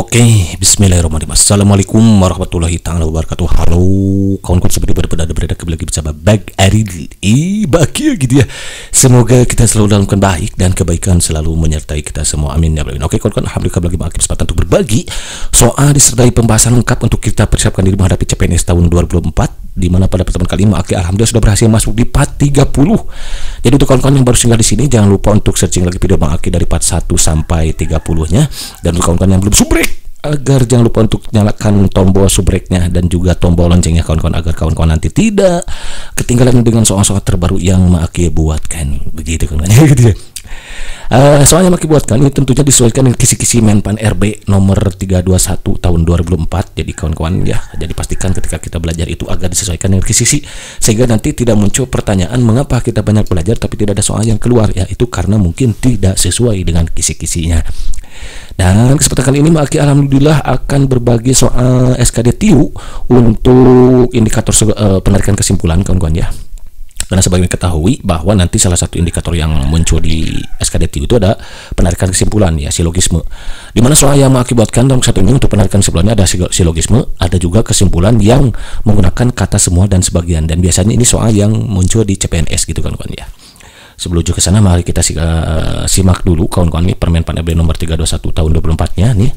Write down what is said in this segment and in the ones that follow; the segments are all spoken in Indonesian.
Oke, bismillahirrahmanirrahim. Assalamualaikum warahmatullahi ta'ala wabarakatuh. Halo, kawan-kawan seperti berada kembali lagi bersama Bang Aril. Bahagia gitu ya. Semoga kita selalu dalam keadaan baik dan kebaikan selalu menyertai kita semua. Amin ya rabbal alamin. Oke, kawan-kawan, alhamdulillah lagi mengakhiri kesempatan untuk berbagi soal disertai pembahasan lengkap untuk kita persiapkan diri menghadapi CPNS tahun 2024. Di mana pada pertemuan kali ini alhamdulillah sudah berhasil masuk di part 30. Jadi untuk kawan-kawan yang baru singgah di sini, jangan lupa untuk searching lagi video Bang Aki dari part 1 sampai 30-nya. Dan untuk kawan-kawan yang belum subrek, agar jangan lupa untuk nyalakan tombol subreknya dan juga tombol loncengnya kawan-kawan, agar kawan-kawan nanti tidak ketinggalan dengan soal-soal terbaru yang Aki buatkan. Begitu kawan-kawan. Gitu ya. Soalnya Maki buatkan ini tentunya disesuaikan dengan kisi-kisi Menpan RB nomor 321 tahun 2004. Jadi kawan-kawan ya, jadi pastikan ketika kita belajar itu agar disesuaikan dengan kisi-kisi, sehingga nanti tidak muncul pertanyaan mengapa kita banyak belajar tapi tidak ada soal yang keluar, ya itu karena mungkin tidak sesuai dengan kisi-kisinya. Dan kesempatan kali ini Maki alhamdulillah akan berbagi soal SKD TIU untuk indikator penarikan kesimpulan kawan-kawan ya. Karena sebagai ketahui bahwa nanti salah satu indikator yang muncul di SKD TIU itu ada penarikan kesimpulan ya, silogisme. Dimana soal yang mengakibatkan dalam satu ini untuk penarikan kesimpulannya ada silogisme, ada juga kesimpulan yang menggunakan kata semua dan sebagian. Dan biasanya ini soal yang muncul di CPNS gitu kawan-kawan ya. Sebelum ke sana mari kita simak dulu kawan-kawan nih Permenpan RB nomor 321 tahun 2024-nya nih.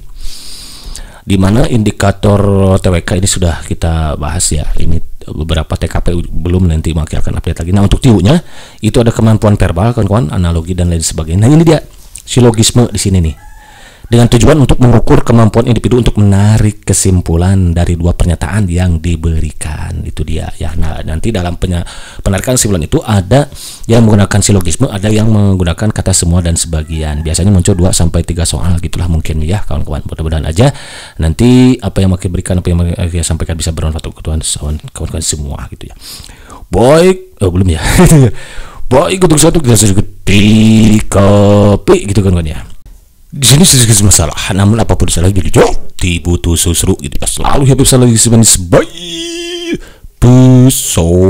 Dimana indikator TWK ini sudah kita bahas ya. Ini beberapa TKP belum, nanti Maki akan update lagi. Nah untuk TIU-nya itu ada kemampuan verbal kawan-kawan, analogi dan lain sebagainya. Nah ini dia silogisme di sini nih, dengan tujuan untuk mengukur kemampuan individu untuk menarik kesimpulan dari dua pernyataan yang diberikan. Itu dia ya. Nah nanti dalam penarikan kesimpulan itu ada yang menggunakan silogisme, ada yang menggunakan kata semua dan sebagian. Biasanya muncul 2 sampai 3 soal gitulah mungkin ya kawan-kawan. Mudah-mudahan aja nanti apa yang Maki berikan, apa yang Maki sampaikan bisa bermanfaat untuk kawan-kawan semua gitu ya. Baik, belum ya. Baik, untuk satu kita sedikit TKP gitu kawan-kawan ya. Di sini sedikit masalah, namun apapun salah gitu dibutuh susru gitu ya. Selalu habis salah sebenarnya sebaik solution.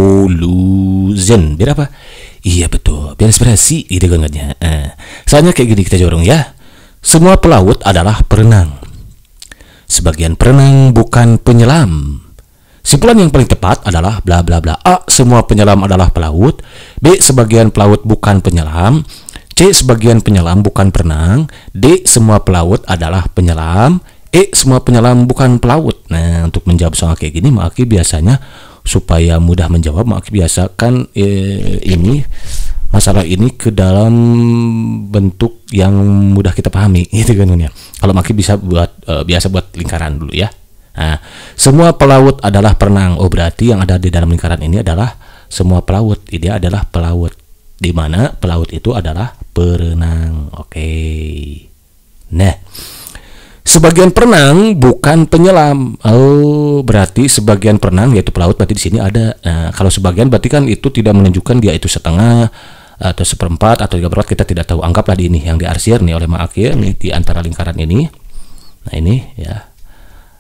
Biar apa? Iya betul, biar inspirasi gitu kan ya. Soalnya kayak gini kita jorong ya. Semua pelaut adalah perenang. Sebagian perenang bukan penyelam. Simpulan yang paling tepat adalah bla bla bla. A. Semua penyelam adalah pelaut. B. Sebagian pelaut bukan penyelam. C. Sebagian penyelam bukan perenang. D. Semua pelaut adalah penyelam. E. Semua penyelam bukan pelaut. Nah untuk menjawab soal kayak gini Maki biasanya supaya mudah menjawab, Maki biasakan ini masalah ini ke dalam bentuk yang mudah kita pahami gitu kan ya. Kalau Maki bisa buat biasa buat lingkaran dulu ya. Nah, semua pelaut adalah perenang. Oh berarti yang ada di dalam lingkaran ini adalah semua pelaut. Dia adalah pelaut, di mana pelaut itu adalah perenang. Oke. Nah, sebagian perenang bukan penyelam. Oh, berarti sebagian perenang yaitu pelaut, berarti di sini ada. Nah, kalau sebagian berarti kan itu tidak menunjukkan dia itu setengah atau seperempat atau 3/4, kita tidak tahu. Anggaplah di ini yang diarsir nih oleh Maki nih di antara lingkaran ini. Nah, ini ya.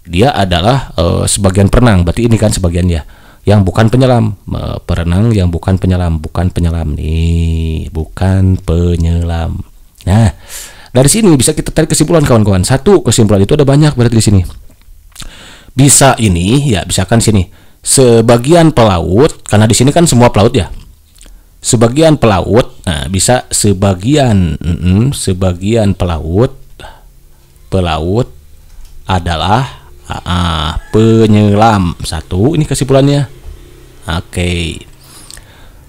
Dia adalah sebagian perenang, berarti ini kan sebagian ya. Yang bukan penyelam, perenang yang bukan penyelam nih, bukan penyelam. Nah, dari sini bisa kita tarik kesimpulan kawan-kawan. Satu kesimpulan itu ada banyak berarti di sini. Bisa ini ya, misalkan sini sebagian pelaut, karena di sini kan semua pelaut ya. Sebagian pelaut, nah bisa sebagian pelaut adalah penyelam. Satu, ini kesimpulannya. Oke.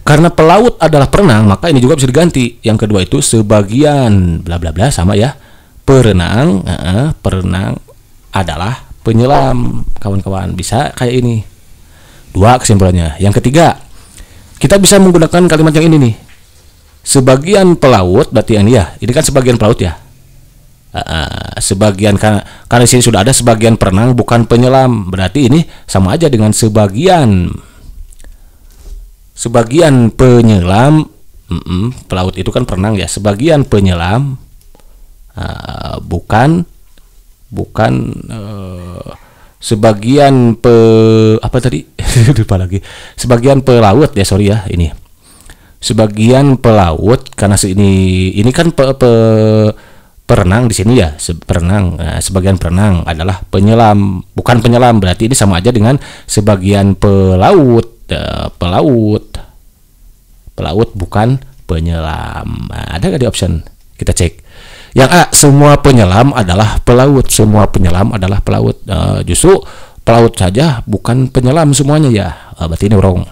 Karena pelaut adalah perenang, maka ini juga bisa diganti. Yang kedua itu sebagian bla bla bla sama ya. Perenang adalah penyelam. Kawan-kawan bisa kayak ini. 2 kesimpulannya. Yang ketiga, kita bisa menggunakan kalimat yang ini nih. Sebagian pelaut berarti ini ya. Ini kan sebagian pelaut ya. Sebagian karena di sini sudah ada sebagian perenang bukan penyelam, berarti ini sama aja dengan sebagian penyelam. Pelaut itu kan perenang ya, sebagian penyelam bukan sebagian apa tadi lupa lagi, sebagian pelaut ya, sorry ya, ini sebagian pelaut karena ini kan perenang di sini ya, perenang. Sebagian perenang adalah penyelam, bukan penyelam. Berarti ini sama aja dengan sebagian pelaut. Pelaut bukan penyelam. Ada nggak di option? Kita cek. Yang A, semua penyelam adalah pelaut. Semua penyelam adalah pelaut. Justru pelaut saja bukan penyelam semuanya ya. Berarti ini wrong.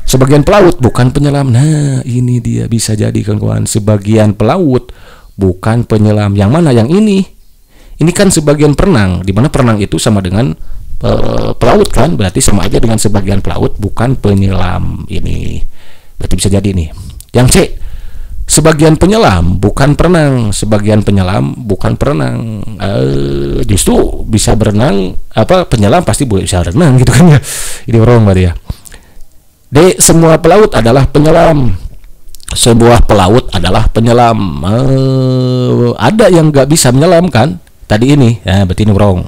Sebagian pelaut bukan penyelam. Nah, ini dia bisa jadi kawan-kawan. Sebagian pelaut bukan penyelam. Yang mana? Yang ini. Ini kan sebagian perenang. Dimana perenang itu sama dengan pelaut kan? Berarti sama aja dengan sebagian pelaut bukan penyelam. Ini berarti bisa jadi nih. Yang C, sebagian penyelam bukan perenang. Sebagian penyelam bukan perenang. Justru bisa berenang. Penyelam pasti bisa renang gitu kan ya. Ini wrong berarti ya. D, semua pelaut adalah penyelam. Sebuah pelaut adalah penyelam. Ada yang nggak bisa menyelam kan? Tadi ini, berarti ini wrong.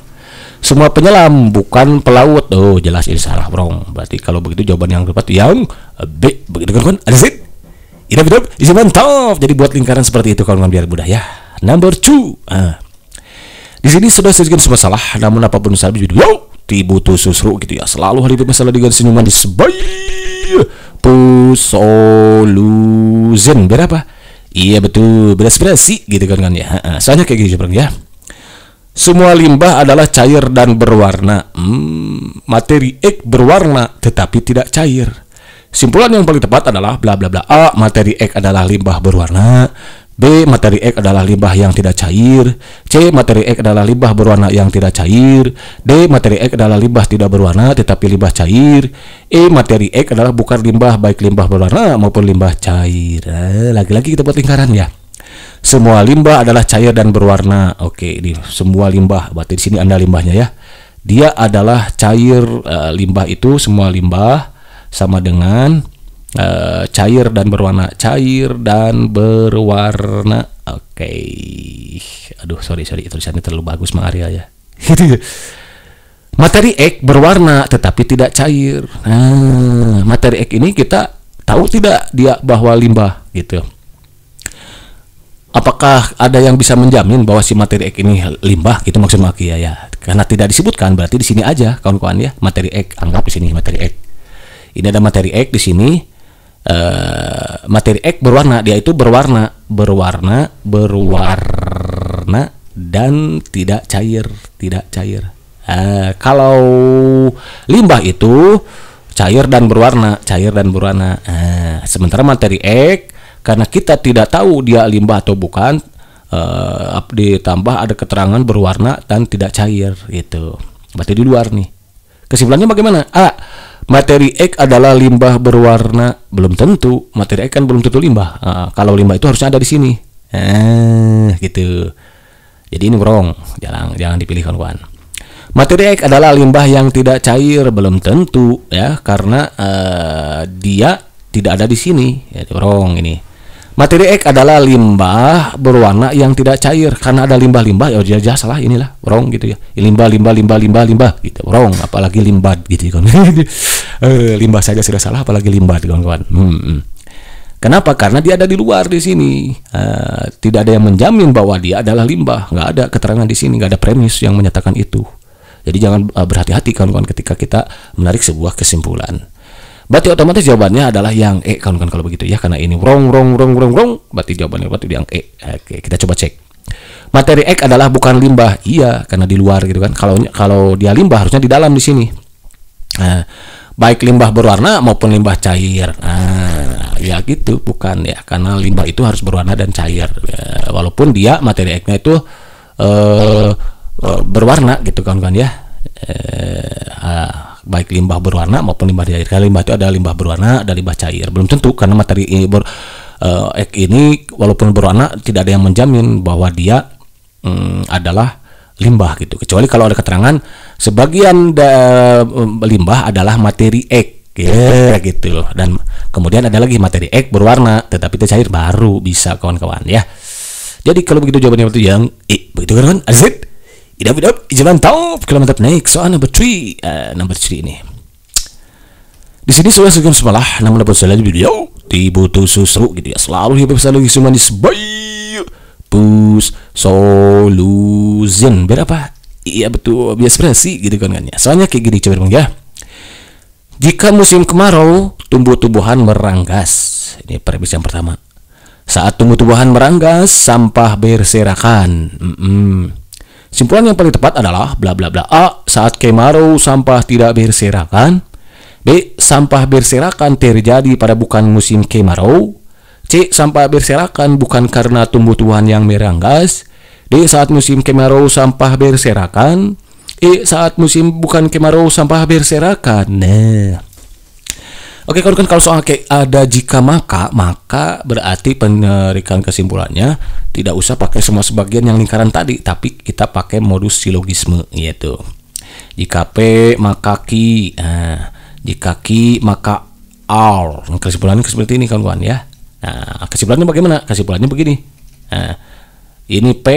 Semua penyelam bukan pelaut. Oh, jelas ini salah, wrong. Berarti kalau begitu jawaban yang tepat yang B. Begitu kan? Ada sih? Ini betul, isi mantap. Jadi buat lingkaran seperti itu kawan-kawan biar mudah ya. Number 2. Di sini sudah sedikit masalah, namun apapun salah video dibutuh susru gitu ya. Selalu hari itu masalah dengan senyuman di sebaik solution. Berapa? Iya betul, beres-beresi gitu kan ya. Soalnya kayak gitu ya. Semua limbah adalah cair dan berwarna. Materi X berwarna tetapi tidak cair. Simpulan yang paling tepat adalah bla bla bla. A, materi X adalah limbah berwarna. B, materi X adalah limbah yang tidak cair. C, materi X adalah limbah berwarna yang tidak cair. D, materi X adalah limbah tidak berwarna tetapi limbah cair. E, materi X adalah bukan limbah baik limbah berwarna maupun limbah cair. Lagi-lagi kita buat lingkaran ya. Semua limbah adalah cair dan berwarna. Oke, ini semua limbah. Berarti di sini Anda limbahnya ya. Dia adalah cair. Limbah itu semua limbah sama dengan cair dan berwarna. Cair dan berwarna. Oke. Aduh, sorry tulisannya terlalu bagus Mang Arya ya. Materi X berwarna tetapi tidak cair. Materi X ini kita tahu tidak dia bahwa limbah gitu. Apakah ada yang bisa menjamin bahwa si materi X ini limbah? Gitu maksud Maki ya. Karena tidak disebutkan, berarti di sini aja kawan-kawan ya. Materi X, anggap di sini materi X. Ini ada materi X di sini. Materi X berwarna, dia itu berwarna dan tidak cair. Kalau limbah itu cair dan berwarna. Sementara materi X, karena kita tidak tahu dia limbah atau bukan, ditambah ada keterangan berwarna dan tidak cair gitu. Berarti di luar nih. Kesimpulannya bagaimana? A, materi X adalah limbah berwarna. Belum tentu. Materi X kan belum tentu limbah. Kalau limbah itu harusnya ada di sini. Gitu. Jadi ini wrong. Jangan dipilih kawan-kawan. Materi X adalah limbah yang tidak cair. Belum tentu ya, karena dia tidak ada di sini. Ya, wrong ini. Materi X adalah limbah berwarna yang tidak cair. Karena ada limbah-limbah, ya dia salah inilah, wrong gitu ya. Limbah gitu, wrong. Apalagi limbat gitu kan. Limbah saja sudah salah, apalagi limbat kawan-kawan. Kenapa? Karena dia ada di luar di sini. Tidak ada yang menjamin bahwa dia adalah limbah. Nggak ada keterangan di sini, nggak ada premis yang menyatakan itu. Jadi jangan berhati-hati kawan-kawan ketika kita menarik sebuah kesimpulan. Berarti otomatis jawabannya adalah yang E kawan-kawan kalau begitu ya, karena ini wrong. Berarti jawabannya yang E. Oke, kita coba cek. Materi X adalah bukan limbah. Iya, karena di luar gitu kan. Kalau dia limbah harusnya di dalam di sini. Baik limbah berwarna maupun limbah cair. Ya gitu, bukan ya, karena limbah itu harus berwarna dan cair. Walaupun dia materi X-nya itu berwarna gitu kawan-kawan ya. Baik limbah berwarna maupun limbah cair. Kalau limbah itu ada limbah berwarna, ada limbah cair. Belum tentu, karena materi ini X ini walaupun berwarna tidak ada yang menjamin bahwa dia adalah limbah gitu. Kecuali kalau ada keterangan sebagian limbah adalah materi X ya, gitu. Dan kemudian ada lagi materi X berwarna tetapi tidak cair, baru bisa kawan-kawan ya. Jadi kalau begitu jawabannya itu yang E. Begitu kan? Azit. Jalan top. Kalau mantap naik soal number 3. Number 3 ini. Di sini sudah sekian semalah, namun dapat saya video dibutuh susru gitu ya. Selalu hidup selalu cuma di sebaik Pus, solution. Berapa? Iya betul, bias berasi gitu kan ya. Soalnya kayak gini coba ya. Jika musim kemarau, tumbuh-tumbuhan meranggas. Ini premis yang pertama. Saat tumbuh-tumbuhan meranggas, sampah berserakan. Simpulan yang paling tepat adalah bla bla bla. A. Saat kemarau, sampah tidak berserakan. B. Sampah berserakan terjadi pada bukan musim kemarau. C. Sampah berserakan bukan karena tumbuh-tumbuhan yang meranggas. D. Saat musim kemarau sampah berserakan. E. Saat musim bukan kemarau sampah berserakan. Nah, oke, kalau soal kayak ada jika maka berarti penerikan kesimpulannya tidak usah pakai semua sebagian yang lingkaran tadi, tapi kita pakai modus silogisme yaitu jika P maka Q, jika Q maka R. Kesimpulannya seperti ini kawan-kawan ya. Nah, kesimpulannya bagaimana? Kesimpulannya begini. Nah, ini P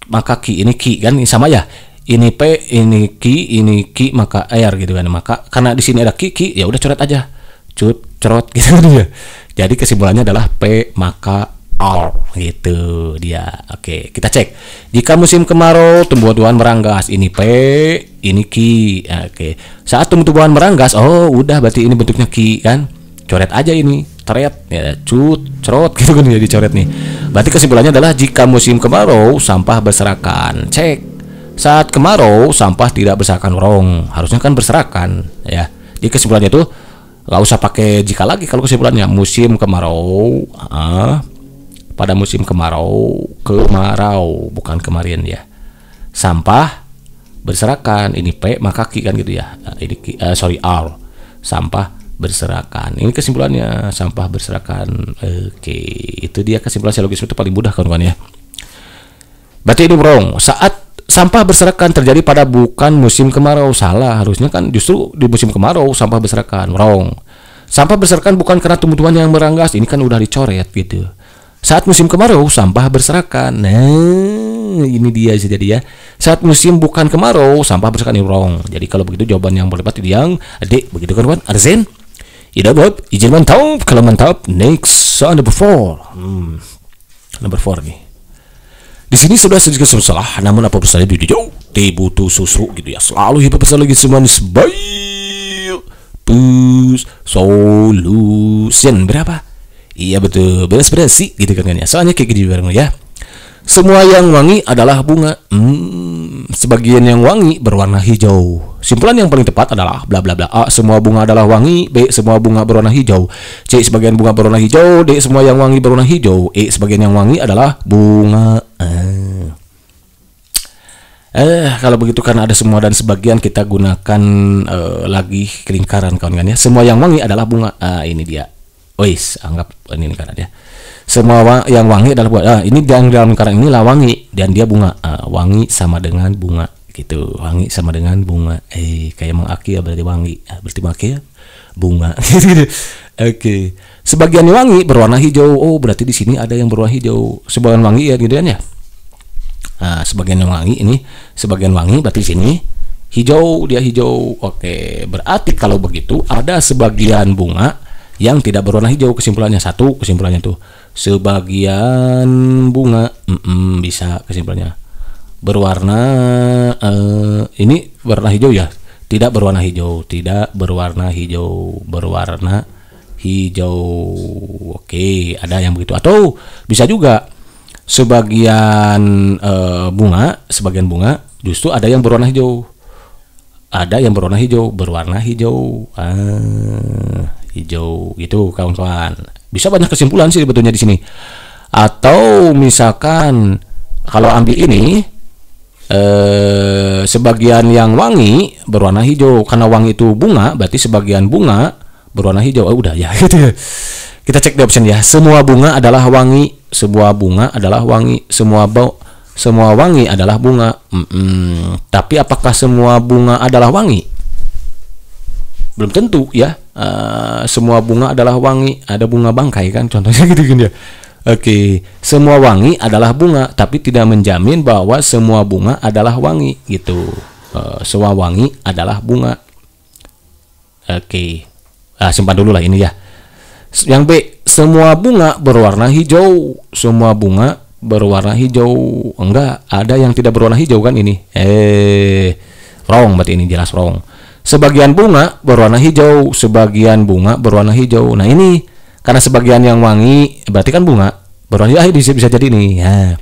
maka Q, ini Q kan sama ya. Ini P, ini Q maka R gitu kan. Maka karena di sini ada Q, ya udah coret aja. Cerot gitu dia. Jadi kesimpulannya adalah P maka R gitu dia. Oke, kita cek. Jika musim kemarau tumbuh-tumbuhan meranggas, ini P, ini Q. Oke. Saat tumbuh-tumbuhan meranggas, oh udah berarti ini bentuknya Q kan. Coret aja ini. Teret ya, cerot gitu kan jadi coret nih. Berarti kesimpulannya adalah jika musim kemarau sampah berserakan. Cek. Saat kemarau sampah tidak berserakan, wrong. Harusnya kan berserakan ya. Jadi kesimpulannya itu nggak usah pakai jika lagi kalau kesimpulannya musim kemarau. Pada musim kemarau bukan kemarin ya. Sampah berserakan, ini P maka Q kan gitu ya. Ini R. Sampah berserakan. Ini kesimpulannya sampah berserakan. Oke, itu dia kesimpulan logis itu paling mudah kawan-kawan ya. Berarti ini wrong. Saat sampah berserakan terjadi pada bukan musim kemarau, salah. Harusnya kan justru di musim kemarau sampah berserakan, wrong. Sampah berserakan bukan karena tumbuh-tumbuhan yang meranggas. Ini kan udah dicoret gitu. Saat musim kemarau sampah berserakan. Nah, ini dia jadi ya. Saat musim bukan kemarau sampah berserakan, ini wrong. Jadi kalau begitu jawaban yang paling tepat yang D. Begitu kan kawan? Ada Zen? Tidak buat, izin mantap. Kalau mantap, next number 4. Number 4 nih. Di sini sudah sedikit salah, namun apa pesannya di video? Butuh susu gitu ya. Selalu hidup pesan lagi semua nih sebaik. Pus solution berapa? Iya betul, beres sih gitu kan ya. Soalnya kayak gini bareng ya. Semua yang wangi adalah bunga. Sebagian yang wangi berwarna hijau. Simpulan yang paling tepat adalah bla bla bla. A. Semua bunga adalah wangi. B. Semua bunga berwarna hijau. C. Sebagian bunga berwarna hijau. D. Semua yang wangi berwarna hijau. E. Sebagian yang wangi adalah bunga. Kalau begitu karena ada semua dan sebagian, kita gunakan lagi lingkaran kawan-kawan ya. Semua yang wangi adalah bunga. Ini dia. Ois, anggap ini lingkaran ya. Semua yang wangi adalah bunga. Ini dalam lingkaran inilah wangi dan dia bunga. Wangi sama dengan bunga gitu. Wangi sama dengan bunga. Kayak mengaki ya berarti wangi. Berarti maki ya bunga. Oke. Sebagian wangi berwarna hijau. Oh, berarti di sini ada yang berwarna hijau. Sebagian wangi ya gitu kan ya. Sebagian yang wangi ini, sebagian wangi berarti di sini hijau, dia hijau. Oke, berarti kalau begitu ada sebagian bunga yang tidak berwarna hijau. Kesimpulannya satu, kesimpulannya tuh sebagian bunga bisa kesimpulannya berwarna ini berwarna hijau ya, tidak berwarna hijau, tidak berwarna hijau, berwarna hijau. Oke, ada yang begitu. Atau bisa juga sebagian sebagian bunga justru ada yang berwarna hijau, ada yang berwarna hijau, berwarna hijau. Hijau gitu kawan-kawan. Bisa banyak kesimpulan sih sebetulnya di sini. Atau misalkan kalau ambil ini sebagian yang wangi berwarna hijau, karena wangi itu bunga, berarti sebagian bunga berwarna hijau. Udah ya gitu ya. Kita cek di option ya. Semua bunga adalah wangi, semua bunga adalah wangi, semua wangi adalah bunga. Tapi apakah semua bunga adalah wangi? Belum tentu ya. Semua bunga adalah wangi, ada bunga bangkai kan contohnya gitu kan ya. Oke, semua wangi adalah bunga, tapi tidak menjamin bahwa semua bunga adalah wangi gitu. Semua wangi adalah bunga. Oke, simpan dulu lah ini ya. Yang B, semua bunga berwarna hijau, semua bunga berwarna hijau. Enggak, ada yang tidak berwarna hijau kan ini. Wrong, berarti ini jelas wrong. Sebagian bunga berwarna hijau, sebagian bunga berwarna hijau. Nah ini karena sebagian yang wangi berarti kan bunga berwarna hijau, bisa jadi nih ya.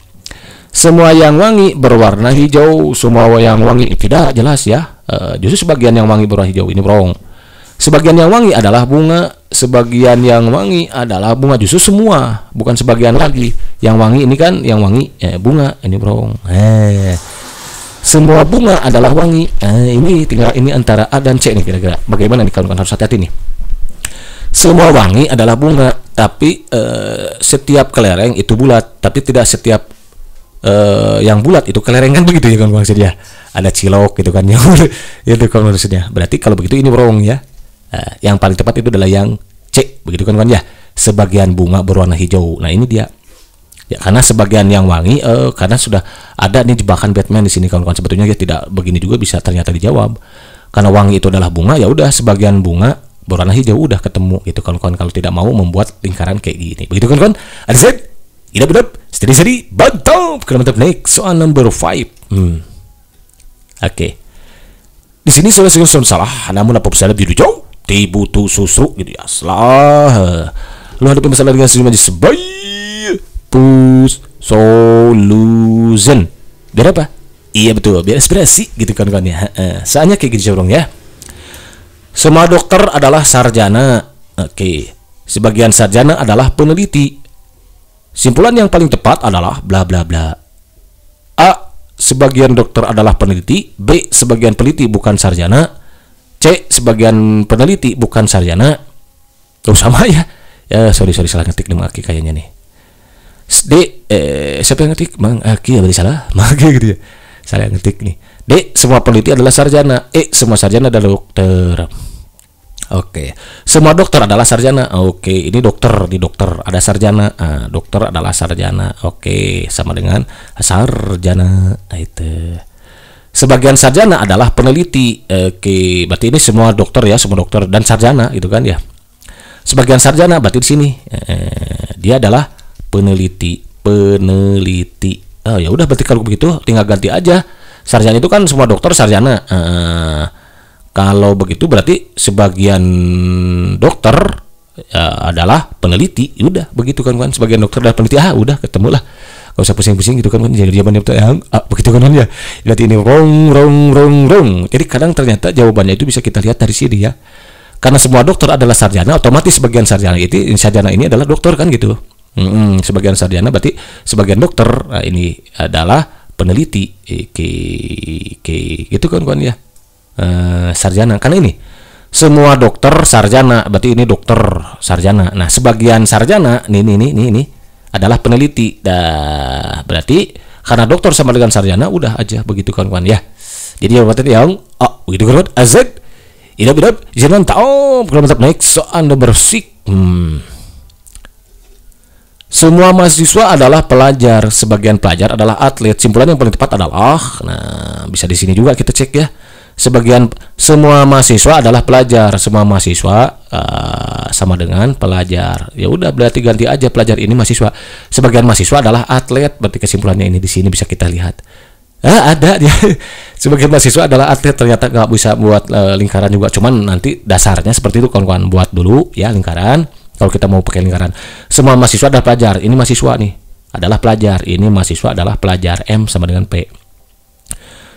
Semua yang wangi berwarna hijau, semua yang wangi tidak jelas ya. Justru sebagian yang wangi berwarna hijau, ini wrong. Sebagian yang wangi adalah bunga, sebagian yang wangi adalah bunga. Justru semua, bukan sebagian lagi. Yang wangi ini kan yang wangi bunga, ini wrong. Semua bunga adalah wangi. Ini tinggal ini antara A dan C nih kira-kira. Bagaimana nih kawan-kawan, harus hati-hati nih. Semua wangi adalah bunga, tapi setiap kelereng itu bulat, tapi tidak setiap yang bulat itu kelereng kan, begitu ya kawan-kawan maksudnya. Ada cilok gitu kan yang itu kan maksudnya. Berarti kalau begitu ini wrong ya. Yang paling tepat itu adalah yang C, begitu kan ya. Sebagian bunga berwarna hijau. Nah ini dia. Ya karena sebagian yang wangi, karena sudah ada nih jebakan Batman di sini kawan-kawan. Sebetulnya ya tidak begini juga bisa ternyata dijawab. Karena wangi itu adalah bunga, ya udah sebagian bunga berwarna hijau, udah ketemu gitu kawan-kawan. Kalau tidak mau membuat lingkaran kayak gini, begitu kawan-kawan. Ada set, idap, steady, mantap. Mantap. Next soal number 5. Oke. Di sini saya salah, namun apa pesan biru jauh dibutuh susu gitu ya. Salah. Lu hadapin masalah dengan senyum aja sebaik push solution. Biar apa? Iya betul, biar inspirasi gitu kan ya. Soalnya kayak gitu dong ya. Semua dokter adalah sarjana. Oke. Sebagian sarjana adalah peneliti. Simpulan yang paling tepat adalah bla bla bla. A. Sebagian dokter adalah peneliti. B. Sebagian peneliti bukan sarjana. C. Sebagian peneliti bukan sarjana. Tuh sama ya. Sorry salah ngetik nih Maki kayaknya nih. D. Siapa yang ngetik? Mang Aki ya, berarti salah. Maki gitu ya. Salah ngetik nih. D. Semua peneliti adalah sarjana. E. Semua sarjana adalah dokter. Oke. Semua dokter adalah sarjana. Oke, ini dokter, di dokter ada sarjana. Dokter adalah sarjana. Oke, sama dengan sarjana. Nah, itu. Sebagian sarjana adalah peneliti. Oke, berarti ini semua dokter ya, semua dokter dan sarjana gitu kan ya. Sebagian sarjana berarti di sini dia adalah peneliti. Oh ya udah, berarti kalau begitu tinggal ganti aja. Sarjana itu kan semua dokter sarjana. Kalau begitu berarti sebagian dokter adalah peneliti. Udah begitu kan, sebagian dokter adalah peneliti. Udah ketemu lah. Gak usah pusing-pusing gitu kan, jadi jawabannya betul yang begitu kan ya. Berarti ini wrong. Jadi kadang ternyata jawabannya itu bisa kita lihat dari sini ya. Karena semua dokter adalah sarjana, otomatis sebagian sarjana ini adalah dokter kan gitu. Sebagian sarjana berarti sebagian dokter. Nah, ini adalah peneliti. Gitu kan ya. Sarjana karena ini semua dokter sarjana, berarti ini dokter sarjana. Nah, sebagian sarjana ini adalah peneliti. Berarti karena dokter sama dengan sarjana, udah aja begitu kawan-kawan ya. Jadi jawabannya yang begitu kawan. Azad idap jangan tahu. Mantap. Next soal nomor 6. Semua mahasiswa adalah pelajar, sebagian pelajar adalah atlet. Simpulan yang paling tepat adalah, nah bisa di sini juga kita cek ya. Semua mahasiswa adalah pelajar, semua mahasiswa sama dengan pelajar. Ya udah, berarti ganti aja pelajar ini mahasiswa. Sebagian mahasiswa adalah atlet, berarti kesimpulannya ini di sini bisa kita lihat. Ada dia. Sebagian mahasiswa adalah atlet, ternyata nggak bisa buat lingkaran juga. Cuman nanti dasarnya seperti itu kawan-kawan, buat dulu ya lingkaran. Kalau kita mau pakai lingkaran, semua mahasiswa adalah pelajar. Ini mahasiswa nih adalah pelajar. Ini mahasiswa adalah pelajar. M sama dengan P.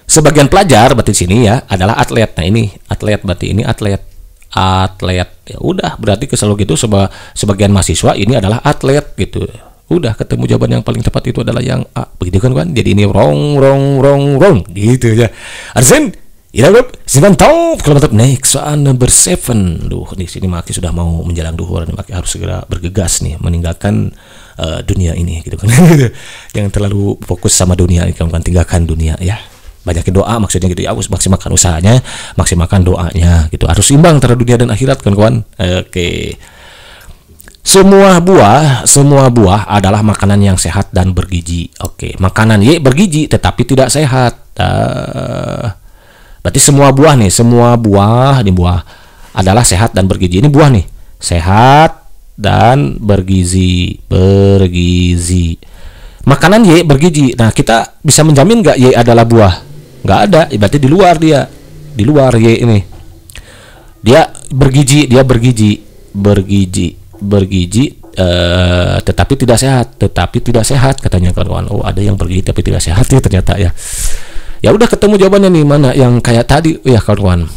Sebagian pelajar berarti sini ya adalah atlet. Nah ini atlet, berarti ini atlet. Ya udah, berarti selalu gitu sebagian mahasiswa ini adalah atlet gitu. Udah ketemu jawaban yang paling tepat itu adalah yang A. Begitu kan? Jadi ini wrong gitu ya. Arsen tahu kalau mantap. Next soal number 7. Di sini Maki sudah mau menjelang duhur, Maki harus segera bergegas nih meninggalkan dunia ini gitu kan. Jangan terlalu fokus sama dunia ini kan, tinggalkan dunia ya. Banyakin doa maksudnya gitu ya, harus maksimalkan usahanya, maksimalkan doanya gitu. Harus imbang antara dunia dan akhirat kawan-kawan. Oke. Semua buah adalah makanan yang sehat dan bergizi. Oke, makanan bergizi tetapi tidak sehat. Berarti semua buah ini buah adalah sehat dan bergizi. Ini buah nih, sehat dan bergizi. Makanan Y bergizi. Nah, kita bisa menjamin nggak Y adalah buah? Nggak ada, berarti di luar dia. Di luar Y ini. Dia bergizi, tetapi tidak sehat katanya kawan-kawan. Oh, ada yang bergizi tapi tidak sehat ya ternyata ya. Ya udah ketemu jawabannya nih, mana yang kayak tadi ya kawan-kawan.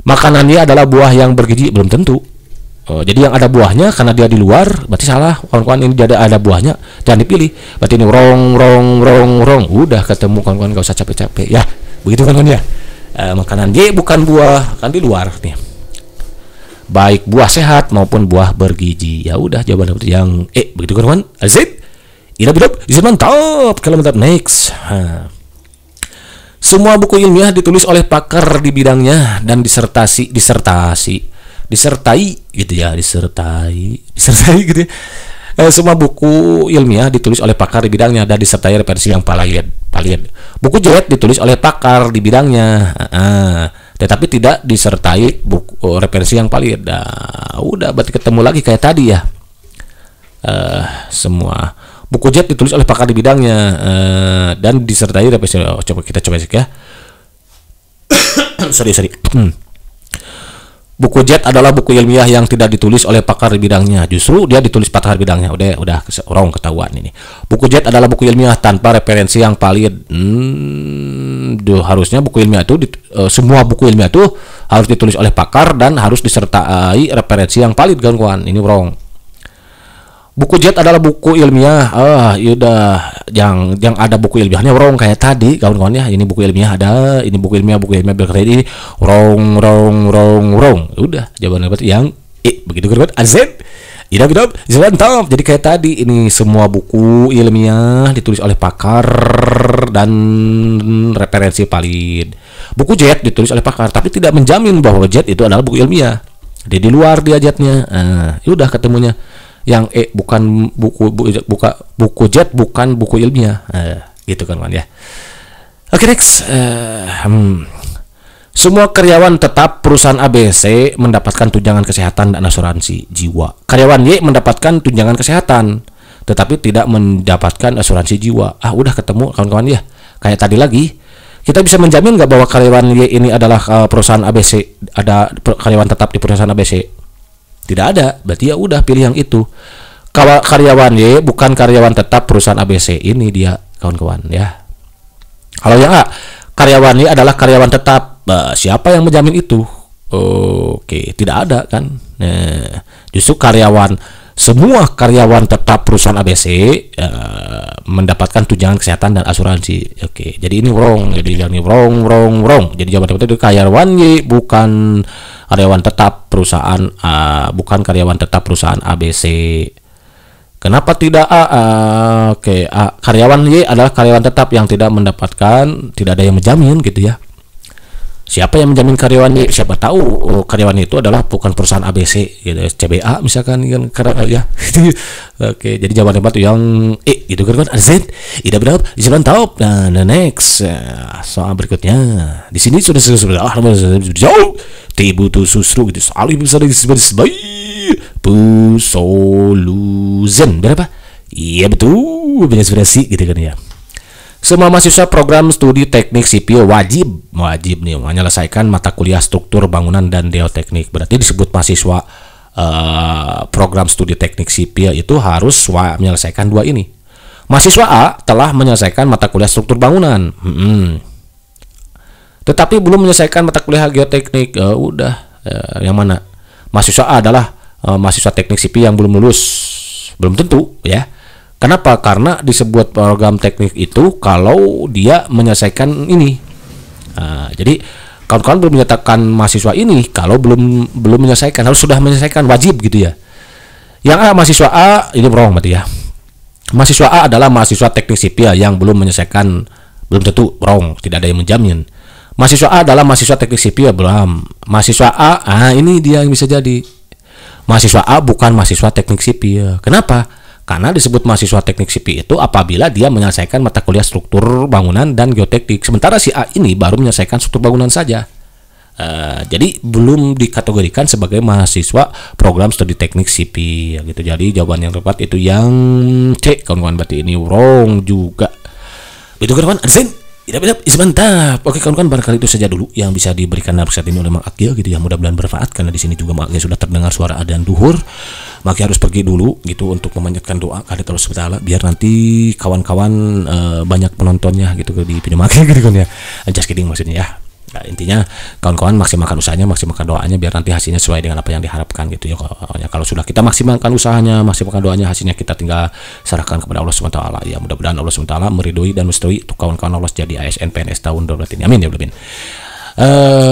Makanannya adalah buah yang bergizi, belum tentu. Jadi yang ada buahnya karena dia di luar berarti salah kawan-kawan. Ini ada buahnya, jangan dipilih. Berarti ini wrong. Udah ketemu kawan-kawan, gak usah capek-capek ya. Begitu kawan-kawan ya. Makanan Y bukan buah, kan di luar nih. Baik buah sehat maupun buah bergizi. Ya udah jawaban yang begitu kawan-kawan. Azid. Ina bidap, mantap. Kalau mantap next. Semua buku ilmiah ditulis oleh pakar di bidangnya dan disertai gitu ya, disertai gitu ya. Semua buku ilmiah ditulis oleh pakar di bidangnya dan disertai referensi yang valid. Buku jelek ditulis oleh pakar di bidangnya, tetapi tidak disertai buku referensi yang valid. Udah berarti ketemu lagi kayak tadi ya. Semua buku jet ditulis oleh pakar di bidangnya dan disertai referensi. Kita coba cek ya. sorry. Buku jet adalah buku ilmiah yang tidak ditulis oleh pakar di bidangnya. Justru dia ditulis pakar bidangnya. Udah orang ketahuan ini. Buku jet adalah buku ilmiah tanpa referensi yang valid. Harusnya buku ilmiah itu semua buku ilmiah itu harus ditulis oleh pakar dan harus disertai referensi yang valid, kawan-kawan. Ini wrong. Buku jet adalah buku ilmiah. Yaudah, yang ada buku ilmiahnya wrong kayak tadi, kawan-kawan ya. Ini buku ilmiah ada, ini buku ilmiah berkredit ini wrong. Udah, jawabannya berarti yang begitu kawan-kawan. Azet. Idap, mantap. Jadi kayak tadi, ini semua buku ilmiah ditulis oleh pakar dan referensi valid. Buku jet ditulis oleh pakar, tapi tidak menjamin bahwa jet itu adalah buku ilmiah. Dia di luar dia jetnya. Udah ketemunya. Yang bukan buku jet bukan buku ilmiah, gitu kan ya. Oke, next. Semua karyawan tetap perusahaan ABC mendapatkan tunjangan kesehatan dan asuransi jiwa. Karyawan Y mendapatkan tunjangan kesehatan tetapi tidak mendapatkan asuransi jiwa. Udah ketemu kawan-kawan ya. Kayak tadi lagi, kita bisa menjamin nggak bahwa karyawan Y ini adalah perusahaan ABC, ada karyawan tetap di perusahaan ABC? Tidak ada, berarti ya udah pilih yang itu. Kalau karyawan Y bukan karyawan tetap perusahaan ABC, ini dia kawan-kawan ya. Kalau yang A, karyawan Y adalah karyawan tetap, siapa yang menjamin itu? Oke, tidak ada kan. Justru semua karyawan tetap perusahaan ABC mendapatkan tunjangan kesehatan dan asuransi. Oke, jadi ini wrong. Jadi ini wrong. Jadi jawaban itu karyawan Y bukan karyawan tetap perusahaan bukan karyawan tetap perusahaan ABC. Kenapa tidak A? Oke, karyawan Y adalah karyawan tetap yang tidak ada yang menjamin gitu ya. Siapa yang menjamin karyawan Y? Siapa tahu karyawan itu adalah bukan perusahaan ABC gitu, CBA misalkan kan ya. Oke, jadi jawabannya itu yang gitu kan Z. Tidak benar, jalan tahu. Nah, next soal berikutnya. Di sini sudah jauh. Tibutu susru gitu. Saling bisa disebut sebagai pusoluzen. Berapa? Iya betul, benar-benar gitu kan ya. Semua mahasiswa program studi teknik sipil wajib nih menyelesaikan mata kuliah struktur bangunan dan geoteknik. Berarti disebut mahasiswa program studi teknik sipil itu harus menyelesaikan dua ini. Mahasiswa A telah menyelesaikan mata kuliah struktur bangunan, tetapi belum menyelesaikan mata kuliah geoteknik. Yang mana? Mahasiswa A adalah mahasiswa teknik sipil yang belum lulus. Belum tentu ya. Kenapa? Karena disebut program teknik itu kalau dia menyelesaikan ini. Jadi kawan-kawan belum menyatakan mahasiswa ini kalau belum menyelesaikan, harus sudah menyelesaikan, wajib gitu ya. Yang A, mahasiswa A ini wrong berarti ya. Mahasiswa A adalah mahasiswa teknik sipil yang belum menyelesaikan, belum tentu, wrong, tidak ada yang menjamin. Mahasiswa A adalah mahasiswa teknik sipil, belum. Mahasiswa A, ini dia yang bisa jadi. Mahasiswa A bukan mahasiswa teknik sipil. Kenapa? Karena disebut mahasiswa teknik sipil itu apabila dia menyelesaikan mata kuliah struktur bangunan dan geoteknik. Sementara si A ini baru menyelesaikan struktur bangunan saja. Jadi belum dikategorikan sebagai mahasiswa program studi teknik sipil gitu. Jadi jawaban yang tepat itu yang C, kawan-kawan. Berarti ini wrong juga. Itu kawan, adsen. Tidak, mantap. Oke kawan-kawan, barangkali itu saja dulu yang bisa diberikan saat ini oleh Mang Akil gitu ya. Mudah-mudahan bermanfaat karena di sini juga Mang Akil sudah terdengar suara adzan duhur. Maka harus pergi dulu gitu untuk memanjatkan doa kepada Allah Subhanahu wa taala biar nanti kawan-kawan banyak penontonnya gitu di video Mang Akil gitu kan ya. Just kidding maksudnya ya. Nah, intinya kawan-kawan maksimalkan usahanya, maksimalkan doanya biar nanti hasilnya sesuai dengan apa yang diharapkan gitu ya. Kalau sudah kita maksimalkan usahanya, maksimalkan doanya, hasilnya kita tinggal serahkan kepada Allah Subhanahu wa taala. Ya mudah-mudahan Allah Subhanahu wa taala meridhoi dan merestui untuk kawan-kawan lolos jadi ASN PNS tahun 2020 ini. Amin ya rabbal alamin.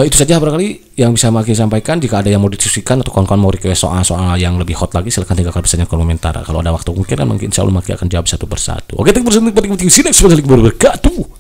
Itu saja barangkali yang bisa Maki sampaikan. Jika ada yang mau didiskusikan atau kawan-kawan mau request soal-soal yang lebih hot lagi, silahkan tinggalkan pesannya ke komentar. Kalau ada waktu mungkin insya Allah Maki akan jawab satu persatu. Oke, terima kasih. Assalamualaikum warahmatullahi wabarakatuh.